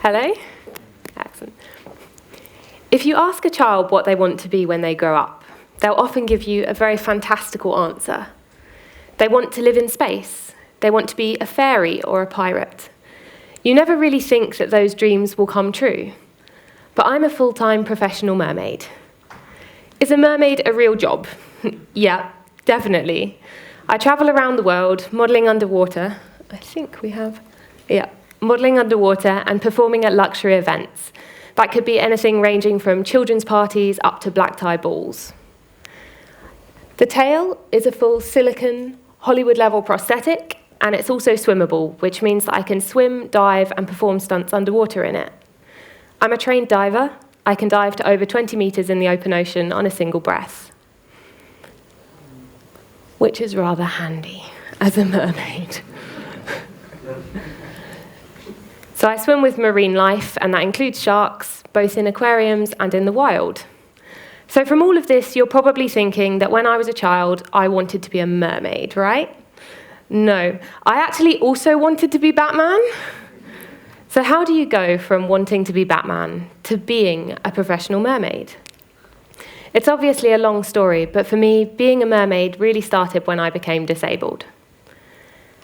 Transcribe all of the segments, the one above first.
Hello? Excellent. If you ask a child what they want to be when they grow up, they'll often give you a very fantastical answer. They want to live in space. They want to be a fairy or a pirate. You never really think that those dreams will come true. But I'm a full-time professional mermaid. Is a mermaid a real job? Yeah, definitely. I travel around the world modelling underwater. Modelling underwater and performing at luxury events. That could be anything ranging from children's parties up to black tie balls. The tail is a full silicone, Hollywood-level prosthetic, and it's also swimmable, which means that I can swim, dive, and perform stunts underwater in it. I'm a trained diver. I can dive to over 20 metres in the open ocean on a single breath, which is rather handy as a mermaid. So I swim with marine life, and that includes sharks, both in aquariums and in the wild. So from all of this, you're probably thinking that when I was a child, I wanted to be a mermaid, right? No, I actually also wanted to be Batman. So how do you go from wanting to be Batman to being a professional mermaid? It's obviously a long story, but for me, being a mermaid really started when I became disabled.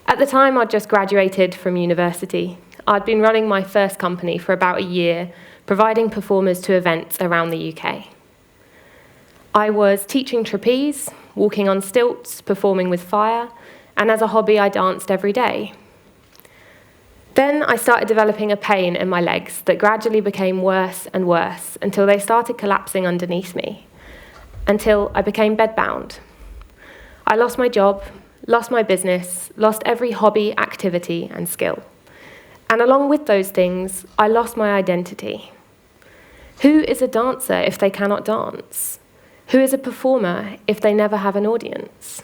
At the time, I'd just graduated from university. I'd been running my first company for about a year, providing performers to events around the UK. I was teaching trapeze, walking on stilts, performing with fire, and as a hobby, I danced every day. Then I started developing a pain in my legs that gradually became worse and worse until they started collapsing underneath me, until I became bedbound. I lost my job, lost my business, lost every hobby, activity, and skill. And along with those things, I lost my identity. Who is a dancer if they cannot dance? Who is a performer if they never have an audience?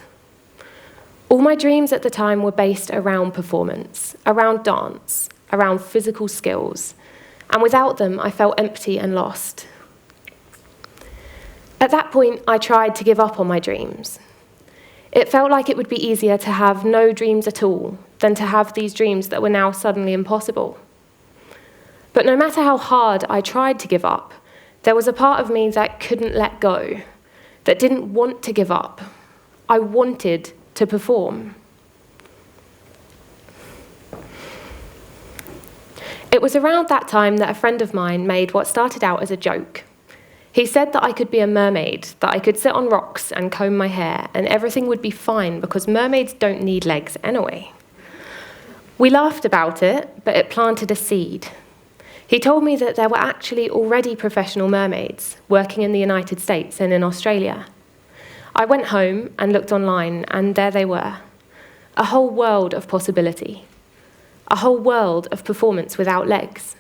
All my dreams at the time were based around performance, around dance, around physical skills, and without them, I felt empty and lost. At that point, I tried to give up on my dreams. It felt like it would be easier to have no dreams at all than to have these dreams that were now suddenly impossible. But no matter how hard I tried to give up, there was a part of me that couldn't let go, that didn't want to give up. I wanted to perform. It was around that time that a friend of mine made what started out as a joke. He said that I could be a mermaid, that I could sit on rocks and comb my hair, and everything would be fine because mermaids don't need legs anyway. We laughed about it, but it planted a seed. He told me that there were actually already professional mermaids working in the United States and in Australia. I went home and looked online, and there they were. A whole world of possibility. A whole world of performance without legs.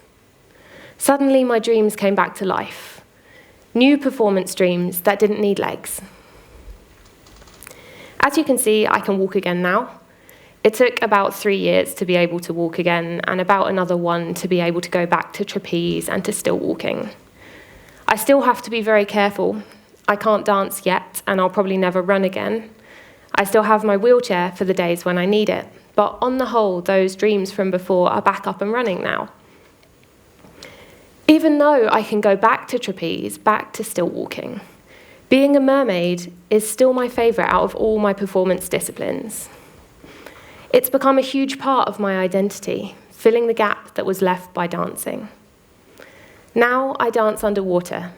Suddenly, my dreams came back to life. New performance dreams that didn't need legs. As you can see, I can walk again now. It took about 3 years to be able to walk again, and about another 1 to be able to go back to trapeze and to still walking. I still have to be very careful. I can't dance yet, and I'll probably never run again. I still have my wheelchair for the days when I need it, but on the whole, those dreams from before are back up and running now. Even though I can go back to trapeze, back to still walking, being a mermaid is still my favourite out of all my performance disciplines. It's become a huge part of my identity, filling the gap that was left by dancing. Now I dance underwater,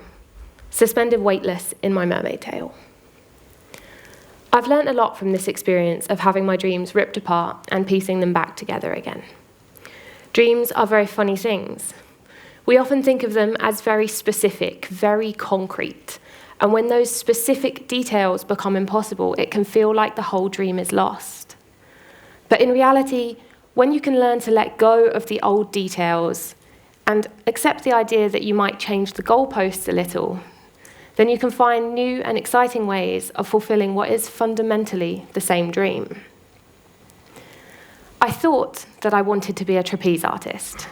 suspended weightless in my mermaid tail. I've learnt a lot from this experience of having my dreams ripped apart and piecing them back together again. Dreams are very funny things. We often think of them as very specific, very concrete, and when those specific details become impossible, it can feel like the whole dream is lost. But in reality, when you can learn to let go of the old details and accept the idea that you might change the goalposts a little, then you can find new and exciting ways of fulfilling what is fundamentally the same dream. I thought that I wanted to be a trapeze artist,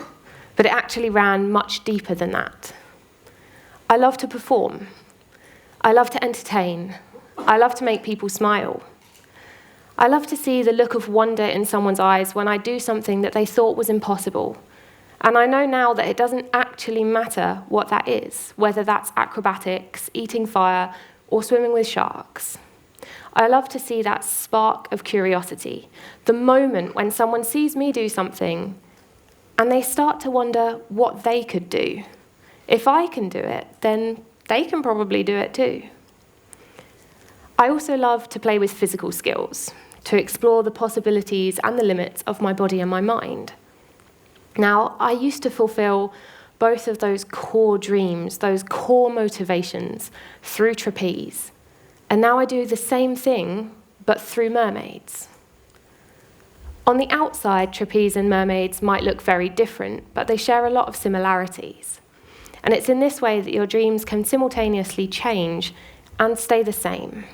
but it actually ran much deeper than that. I love to perform. I love to entertain. I love to make people smile. I love to see the look of wonder in someone's eyes when I do something that they thought was impossible, And I know now that it doesn't actually matter what that is, whether that's acrobatics, eating fire, or swimming with sharks. I love to see that spark of curiosity, the moment when someone sees me do something and they start to wonder what they could do. If I can do it, then they can probably do it too. I also love to play with physical skills, to explore the possibilities and the limits of my body and my mind. Now, I used to fulfill both of those core dreams, those core motivations, through trapeze. And now I do the same thing, but through mermaids. On the outside, trapeze and mermaids might look very different, but they share a lot of similarities. And it's in this way that your dreams can simultaneously change and stay the same.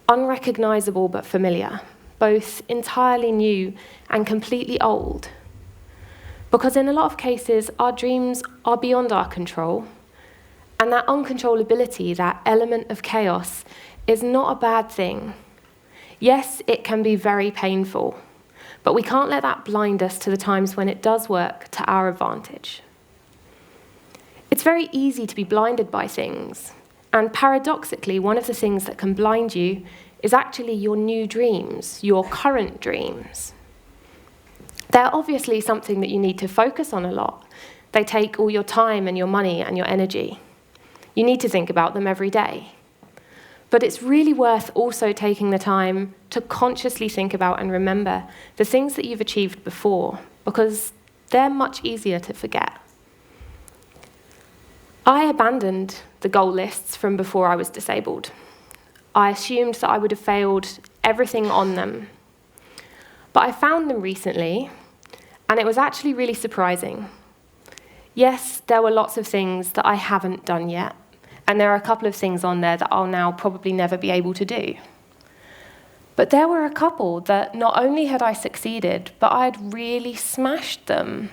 Unrecognizable but familiar, both entirely new and completely old. Because in a lot of cases, our dreams are beyond our control. And that uncontrollability, that element of chaos, is not a bad thing. Yes, it can be very painful, but we can't let that blind us to the times when it does work to our advantage. It's very easy to be blinded by things, and paradoxically, one of the things that can blind you is actually your new dreams, your current dreams. They're obviously something that you need to focus on a lot. They take all your time and your money and your energy. You need to think about them every day. But it's really worth also taking the time to consciously think about and remember the things that you've achieved before, because they're much easier to forget. I abandoned the goal lists from before I was disabled. I assumed that I would have failed everything on them. But I found them recently, and it was actually really surprising. Yes, there were lots of things that I haven't done yet, and there are a couple of things on there that I'll now probably never be able to do. But there were a couple that not only had I succeeded, but I had really smashed them.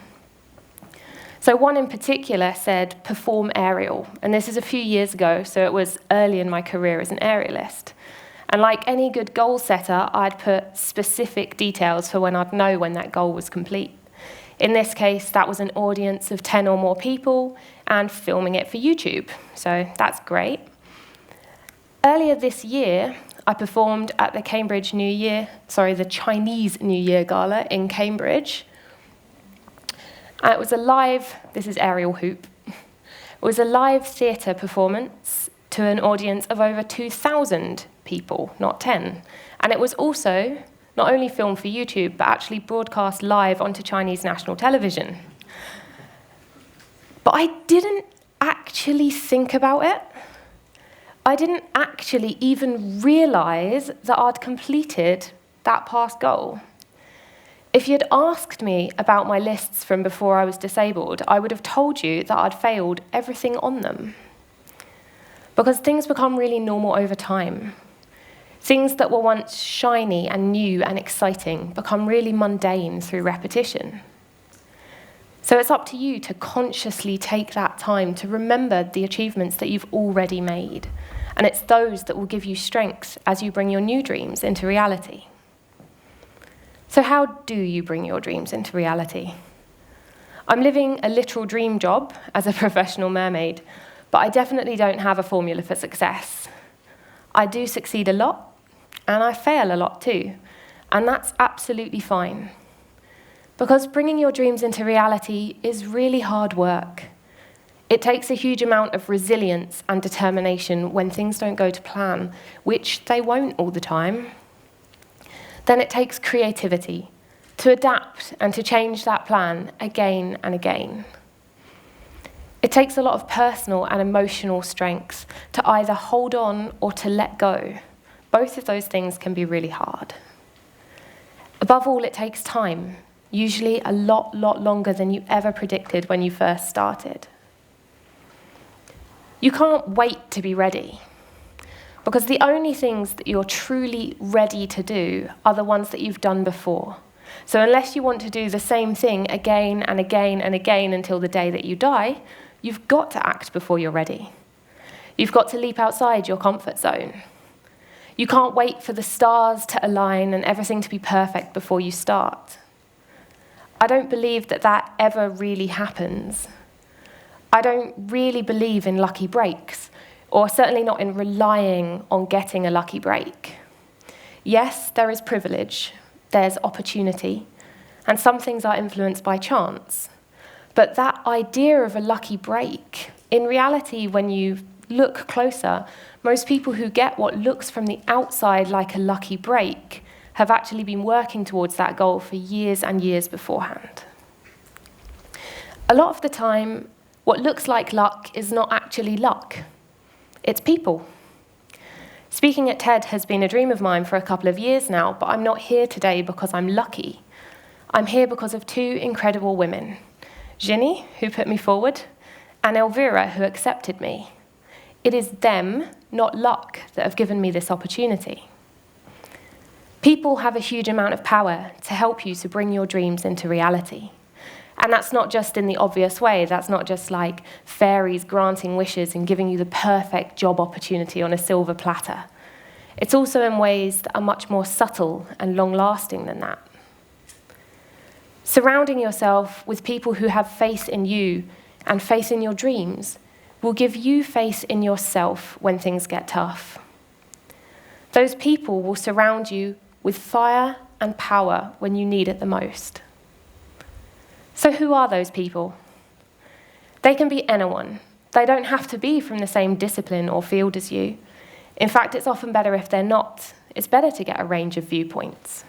So one in particular said, perform aerial. And this is a few years ago, so it was early in my career as an aerialist. And like any good goal setter, I'd put specific details for when I'd know when that goal was complete. In this case, that was an audience of 10 or more people and filming it for YouTube. So that's great. Earlier this year, I performed at the the Chinese New Year Gala in Cambridge. And it was a live, this is aerial hoop, it was a live theatre performance to an audience of over 2,000 people, not 10. And it was also not only filmed for YouTube, but actually broadcast live onto Chinese national television. But I didn't actually think about it. I didn't actually even realize that I'd completed that past goal. If you'd asked me about my lists from before I was disabled, I would have told you that I'd failed everything on them. Because things become really normal over time. Things that were once shiny and new and exciting become really mundane through repetition. So it's up to you to consciously take that time to remember the achievements that you've already made. And it's those that will give you strength as you bring your new dreams into reality. So how do you bring your dreams into reality? I'm living a literal dream job as a professional mermaid, but I definitely don't have a formula for success. I do succeed a lot, and I fail a lot too, and that's absolutely fine. Because bringing your dreams into reality is really hard work. It takes a huge amount of resilience and determination when things don't go to plan, which they won't all the time. Then it takes creativity to adapt and to change that plan again and again. It takes a lot of personal and emotional strength to either hold on or to let go. Both of those things can be really hard. Above all, it takes time, usually a lot longer than you ever predicted when you first started. You can't wait to be ready, because the only things that you're truly ready to do are the ones that you've done before. So unless you want to do the same thing again and again and again until the day that you die, you've got to act before you're ready. You've got to leap outside your comfort zone. You can't wait for the stars to align and everything to be perfect before you start. I don't believe that that ever really happens. I don't really believe in lucky breaks, or certainly not in relying on getting a lucky break. Yes, there is privilege, there's opportunity, and some things are influenced by chance. But that idea of a lucky break, in reality, when you look closer, most people who get what looks from the outside like a lucky break have actually been working towards that goal for years and years beforehand. A lot of the time, what looks like luck is not actually luck. It's people. Speaking at TED has been a dream of mine for a couple of years now, but I'm not here today because I'm lucky. I'm here because of two incredible women, Ginny, who put me forward, and Elvira, who accepted me. It is them, not luck, that have given me this opportunity. People have a huge amount of power to help you to bring your dreams into reality. And that's not just in the obvious way. That's not just like fairies granting wishes and giving you the perfect job opportunity on a silver platter. It's also in ways that are much more subtle and long-lasting than that. Surrounding yourself with people who have faith in you and faith in your dreams will give you faith in yourself when things get tough. Those people will surround you with fire and power when you need it the most. So who are those people? They can be anyone. They don't have to be from the same discipline or field as you. In fact, it's often better if they're not. It's better to get a range of viewpoints.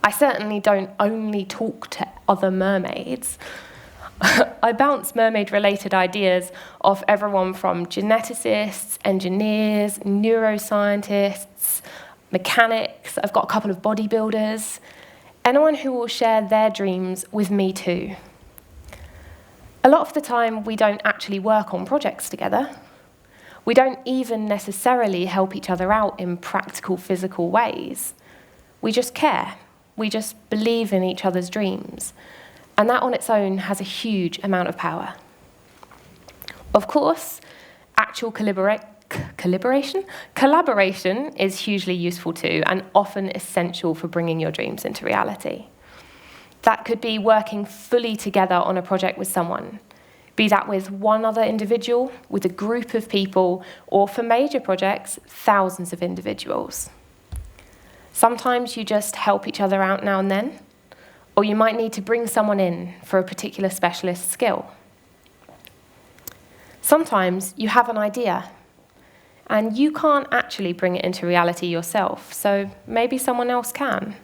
I certainly don't only talk to other mermaids. I bounce mermaid-related ideas off everyone from geneticists, engineers, neuroscientists, mechanics. I've got a couple of bodybuilders. Anyone who will share their dreams with me too. A lot of the time, we don't actually work on projects together. We don't even necessarily help each other out in practical, physical ways. We just care. We just believe in each other's dreams. And that on its own has a huge amount of power. Of course, actual collaboration is hugely useful too, and often essential for bringing your dreams into reality. That could be working fully together on a project with someone, be that with one other individual, with a group of people, or for major projects, thousands of individuals. Sometimes you just help each other out now and then, or you might need to bring someone in for a particular specialist skill. Sometimes you have an idea, and you can't actually bring it into reality yourself, so maybe someone else can.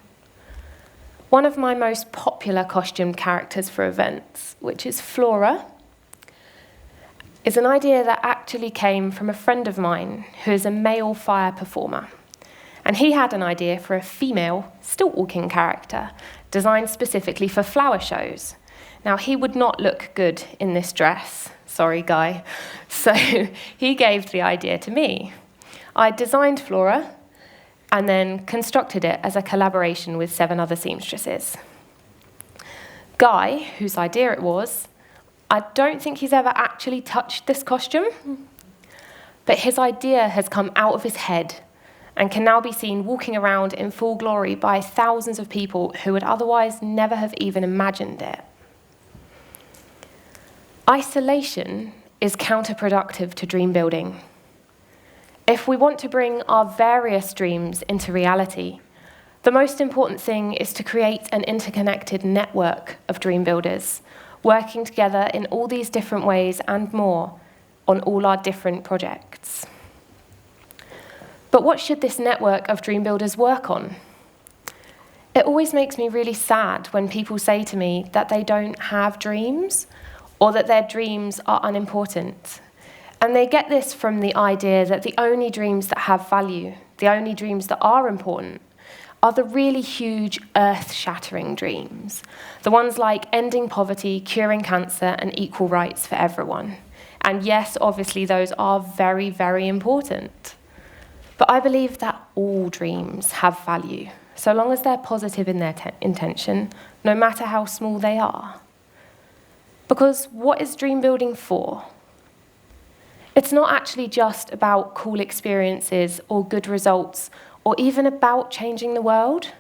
One of my most popular costumed characters for events, which is Flora, is an idea that actually came from a friend of mine who is a male fire performer. And he had an idea for a female stilt-walking character designed specifically for flower shows. Now, he would not look good in this dress. Sorry, guy. So he gave the idea to me. I designed Flora and then constructed it as a collaboration with 7 other seamstresses. Guy, whose idea it was, I don't think he's ever actually touched this costume, but his idea has come out of his head and can now be seen walking around in full glory by thousands of people who would otherwise never have even imagined it. Isolation is counterproductive to dream building. If we want to bring our various dreams into reality, the most important thing is to create an interconnected network of dream builders, working together in all these different ways and more on all our different projects. But what should this network of dream builders work on? It always makes me really sad when people say to me that they don't have dreams or that their dreams are unimportant. And they get this from the idea that the only dreams that have value, the only dreams that are important, are the really huge, earth-shattering dreams. The ones like ending poverty, curing cancer, and equal rights for everyone. And yes, obviously, those are very, very important. But I believe that all dreams have value, so long as they're positive in their intention, no matter how small they are. Because what is dream building for? It's not actually just about cool experiences or good results or even about changing the world.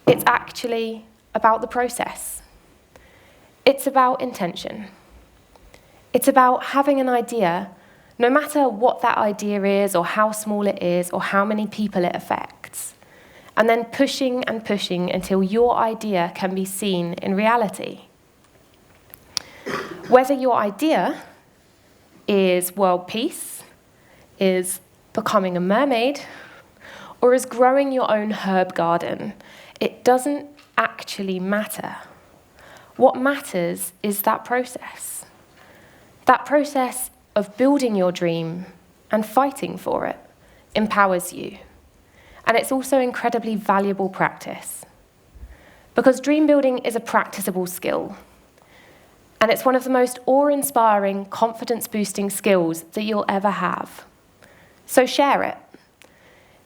It's actually about the process. It's about intention. It's about having an idea, no matter what that idea is or how small it is or how many people it affects, and then pushing and pushing until your idea can be seen in reality. Whether your idea is world peace, is becoming a mermaid, or is growing your own herb garden, it doesn't actually matter. What matters is that process. That process of building your dream and fighting for it empowers you. And it's also incredibly valuable practice. Because dream building is a practicable skill. And it's one of the most awe-inspiring, confidence-boosting skills that you'll ever have. So share it.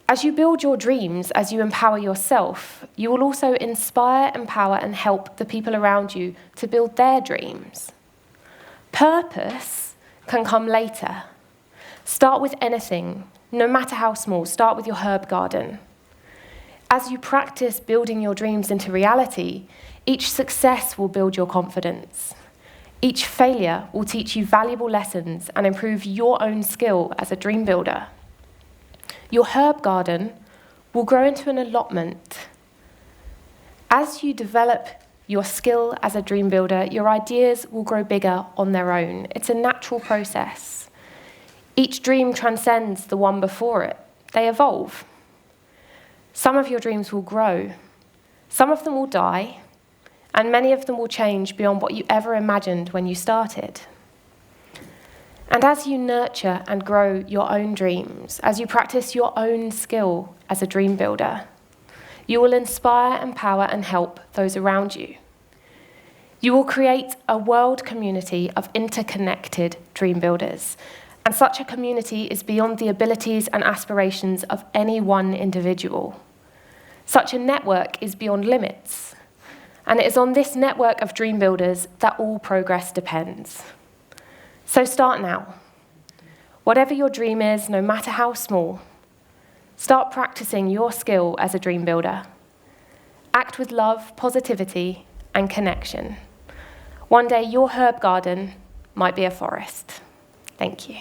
As you build your dreams, as you empower yourself, you will also inspire, empower, and help the people around you to build their dreams. Purpose can come later. Start with anything, no matter how small. Start with your herb garden. As you practice building your dreams into reality, each success will build your confidence. Each failure will teach you valuable lessons and improve your own skill as a dream builder. Your herb garden will grow into an allotment. As you develop your skill as a dream builder, your ideas will grow bigger on their own. It's a natural process. Each dream transcends the one before it. They evolve. Some of your dreams will grow. Some of them will die. And many of them will change beyond what you ever imagined when you started. And as you nurture and grow your own dreams, as you practice your own skill as a dream builder, you will inspire, empower, and help those around you. You will create a world community of interconnected dream builders, and such a community is beyond the abilities and aspirations of any one individual. Such a network is beyond limits, and it is on this network of dream builders that all progress depends. So start now. Whatever your dream is, no matter how small, start practicing your skill as a dream builder. Act with love, positivity, and connection. One day your herb garden might be a forest. Thank you.